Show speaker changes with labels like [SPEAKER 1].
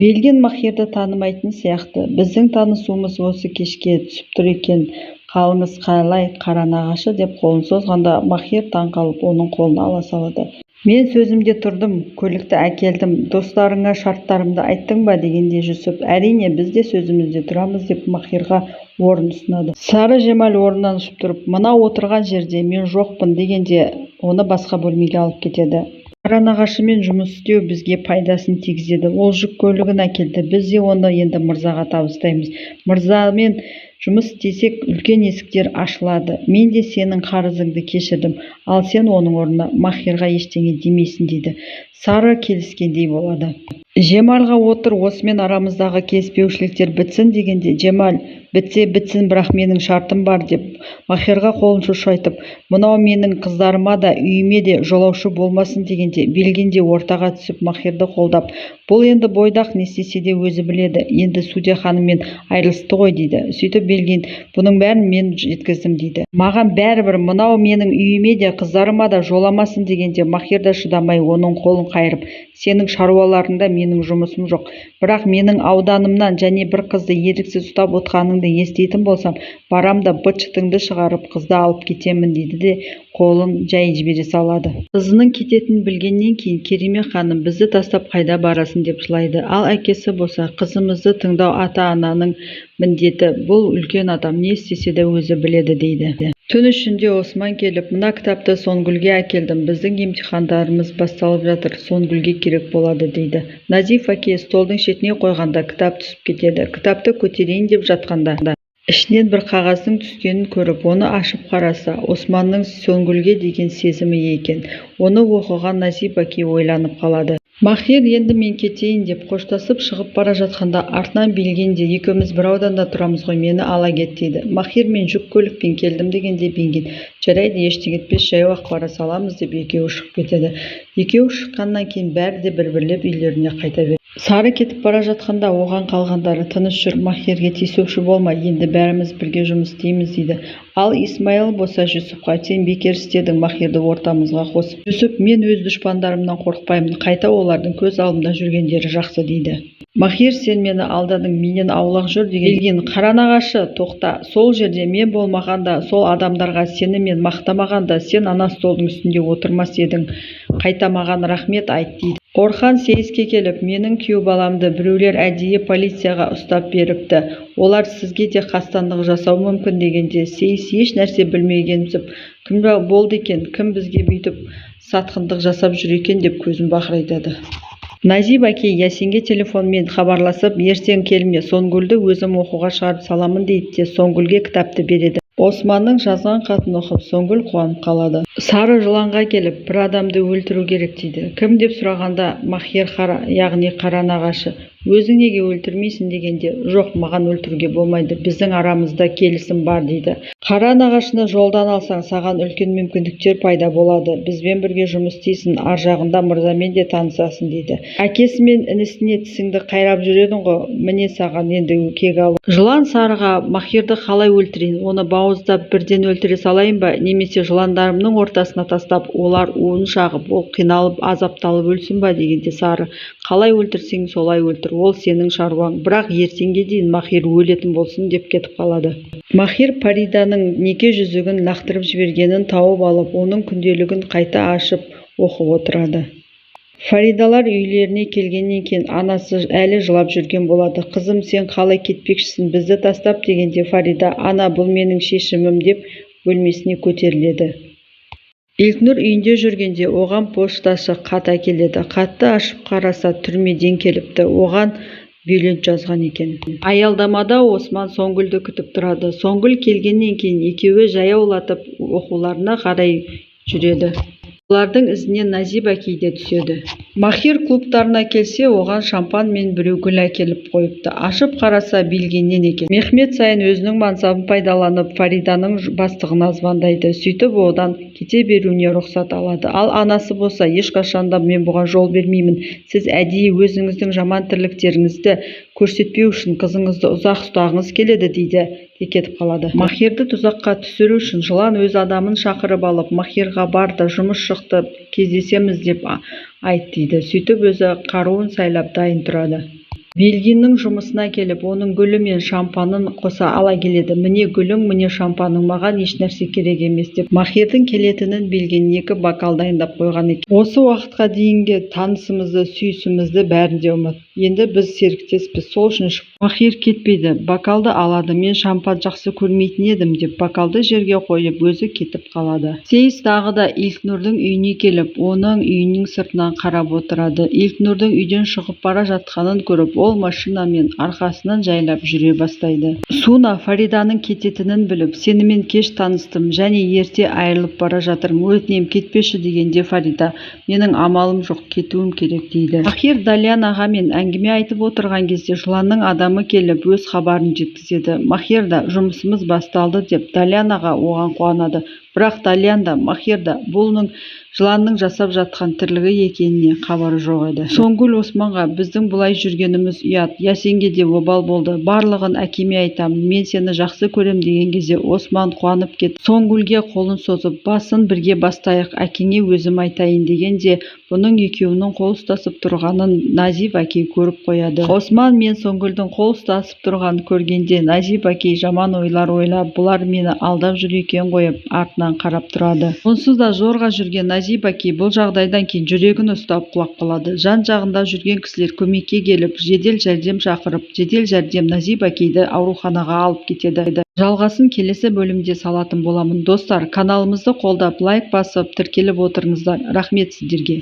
[SPEAKER 1] Белген Махирді танымайтын сияқты. Біздің танысуымыз осы кешке түсіп тұр екен. Қалыңыз қалай, қара нағашы, деп қолын созғанда Махир таң қалып оның қолын ала салады. Мен сөзімде тұрдым, көлікті әкелдім, достарыңа шарттарымды айттың ба дегенде Жүсіп, әрине біз де сөзімізде тұрамыз деп Махирға орын ұсынады. Сары Жемал орнынан ұшып тұрып, мына отырған жерде мен жоқпын дегенде оны басқа бөлмеге алып кетеді. Қара нағашымен жұмыс істеу бізге пайдасын тигізеді. Ол жүк көлігін әкелді. Біз де оны енді мырзаға табыстаймыз. Мырзамен жұмыс істесек, үлкен есіктер ашылады. Мен де сенің қарызыңды кешірдім, ал сен оның орнына Махирға ештеңе демейсің дейді. Сары келіскендей болады. Жемалға отыр, осымен арамыздағы келіспеушіліктер бітсін дегенде, Жемал, бітсе бітсін, бірақ менің шартым бар деп Махирға қолын шошайтып, мынау менің қыздарыма да үйіме де жолаушы болмасын дегенде, Белген де ортаға түсіп Махирді қолдап, бұл енді бойдақ, не істесе де өзі біледі, енді судья ханыммен айырылысты ғой дейді. Сөйтіп Белген, бұның бәрін мен жеткіздім дейді. Маған бәрібір, мынау менің үйіме де қыздарыма да жоламасын дегенде, Махир да шыдамай оның қолын қайырып, сенің шаруаларыңда менің жұмысым жоқ, бірақ менің ауданымнан және бір қызды еріксіз ұстап отқаныңды еститін болсам, барам да быт-шытыңды шығарып қызды алып кетемін дейді де қолын жай жібере салады. Қызының кететінін білгеннен кейін Кереме ханым, бізді тастап қайда барасың деп жылайды. Ал әкесі болса, қызымызды тыңдау ата-ананың міндеті, бұл үлкен адам, не істесе де өзі біледі дейді. Түн ішінде Осман келіп, мына кітапты Сонгүлге әкелдім, біздің емтихандарымыз басталып жатыр, Сонгүлге керек болады дейді. Назиф әке столдың шетіне қойғанда кітап түсіп кетеді. Кітапты көтерейін деп жатқанда ішінен бір қағаздың түскенін көріп, оны ашып қараса, Османның Сонгүлге деген сезімі екен. Оны оқыған Назиф әке ойланып қалады. Махир енді мен кетейін деп қоштасып шығып бара жатқанда артынан Белгенде, екеуміз бір ауданда тұрамыз ғой, мені ала кет дейді. Махир, мен жүк көлікпен келдім дегенде Белген, жарайды, ештеңе етпес, жаяу ақ бара саламыз деп екеуі шығып кетеді. Екеуі шыққаннан кейін бәрі де бір-бірлеп үйлеріне қайта береді. Сары кетіп бара жатқанда оған қалғандары, тыныш жүр, Махирге тиісуші болма, енді бәріміз бірге жұмыс істейміз дейді. Ал Исмайыл болса Жүсіпқа, сен бекер істедің, Махирді ортамызға қосып. Жүсіп, мен өз дұшпандарымнан қорықпаймын, қайта олардың көз алдымда жүргендері жақсы дейді. Махир, сен мені алдадың, менен аулақ жүр деген. Белген, қара нағашы, тоқта, сол жерде мен болмағанда, сол адамдарға сені мен мақтамағанда, сен ана столдың үстінде отырмас едің, қайта маған рахмет айт дейді. Орхан сейіске келіп, менің күйеу баламды біреулер әдейі полицияға ұстап беріпті, олар сізге де қастандық жасау мүмкін дегенде, сейіс еш нәрсе білмегенсіп, кім болды екен, кім бізге бүйтіп сатқындық жасап жүр екен деп көзін бақырайтады. Назиф әке Ясинге телефонмен хабарласып, ертең келме, Сонгүлді өзім оқуға шығарып саламын дейді де Сонгүлге кітапты береді. Османның жазған хатын оқып, Сонгүл қуанып қалады. Сары жыланға келіп, бір адамды өлтіру керек дейді. Кім деп сұрағанда, Махир, яғни қара нағашы. Өзің неге өлтірмейсің дегенде, жоқ, маған өлтіруге болмайды, біздің арамызда келісім бар дейді. Қара нағашыны жолдан алсаң, саған үлкен мүмкіндіктер пайда болады, бізбен бірге жұмыс істейсің, ар жағында мырзамен де танысасың дейді. Әкесі мен інісіне тісіңді қайрап жүредің ғой, міне саған енді кек алу. Жылан Сарыға, Махирді қалай өлтірейін, оны бауыздап бірден өлтіре салайын ба, немесе жыландарымның ортасына тастап, олар уын шағып, ол қиналып, азапталып өлсін ба дегенде Сары, қалай өлтірсең солай өлтір, ол сенің шаруаң, бірақ ертеңге дейін Махир өлетін болсын деп кетіп қалады. Махир Фариданың неке жүзігін лақтырып жібергенін тауып алып, оның күнделігін қайта ашып оқып отырады. Фаридалар үйлеріне келгеннен кейін анасы әлі жылап жүрген болады. Қызым, сен қалай кетпекшісің, бізді тастап дегенде Фарида, ана, бұл менің шешімім деп бөлмесіне көтеріледі. Илкнұр үйінде жүргенде оған пошташы хат әкеледі. Хатты ашып қараса, түрмеден келіпті. Оған бюллет жазған екен. Аялдамада Осман Сонгүлді күтіп тұрады. Сонгүл келгеннен кейін екеуі жаяулатып оқуларына қарай жүреді. Олардың ізінен Назиф әке де түседі. Махир клубтарына келсе, оған шампан мен біреу гүл әкеліп қойыпты. Ашып қараса, Белгеннен екен. Мехмет сайын өзінің мансабын пайдаланып, Фариданың бастығына звондайды. Сөйтіп одан кете беруіне рұқсат алады. Ал анасы болса, ешқашанда мен бұған жол бермеймін. Сіз әдейі өзіңіздің жаман тірліктеріңізді көрсетпеу үшін қызыңызды ұзақ ұстағыңыз келеді дейді. Кетіп қалады. Махирді тұзаққа түсіру үшін жылан өз адамын шақырып алып, Махирға бар да жұмыс шықты, кездесеміз деп айт дейді. Сөйтіп өзі қаруын сайлап дайын тұрады. Белгиннің жұмысына келіп, оның гүлі мен шампанын қоса ала келеді. Міне гүлің, міне шампаның, маған ешнәрсе керек емес деп Махирдің келетінін білген 2 бокал дайындап қойған екен. Осы уақытқа дейінгі танысымызды, сүйісімізді бәрін де ұмыт. Енді біз серіктеспіз, сол үшін Махир кетпейді, бокалды алады. Мен шампан жақсы көрмейтін едім деп бокалды жерге қойып, өзі кетіп қалады. Сейіс тағы да Илкнұрдың үйіне келіп, оның үйінің сыртынан қарап отырады. Илкнұрдың үйден шығып бара жатқанын көріп, ол машинамен арқасынан жайлап жүре бастайды. Суна Фариданың кететінін біліп, сенімен кеш таныстым және ерте айырылып бара жатырмын, өтінем кетпеші дегенде Фарида, менің амалым жоқ, кетуім керек дейді. Махир Далян ағамен әңгіме айтып отырған кезде жыланның адамы келіп өз хабарын жеткізеді. Махир да жұмысымыз басталды деп Далян аға оған қуанады. Бірақ Далян да, Махир да бұның жыланның жасап жатқан тірлігі екеніне хабары жоқ еді. Соңгүл Османға біздің бұлай жүргеніміз ұят, Ясенге де обал болды. Барлығын әкеме айтамын, мен сені жақсы көрем деген кезде Осман қуанып кетіп, Соңгүлге қолын созып, басын бірге бастайық, әкеңе өзім айтайын дегенде, бұның екеуінің қол ұстасып тұрғанын Назиб әкей көріп қояды. Осман мен Соңгүлдің қол ұстасып тұрғанын көргенде, Назиб әкей жаман ойлар ойлап, бұлар мені алдап жүр екен қойып, артынан қарап тұрады. Онсыз да зорға жүрген Назиб әкей бұл жағдайдан кейін жүрегін ұстап құлап қалады. Жан-жағында жүрген кісілер көмекке келіп, жедел жәрдем шақырып, жедел жәрдем Назиб әкейді ауруханаға алып кетеді. Жалғасын келесі бөлімде салатын боламын. Достар, каналымызды қолдап, лайк басып, тіркеліп отырыңыздар. Рахмет сіздерге.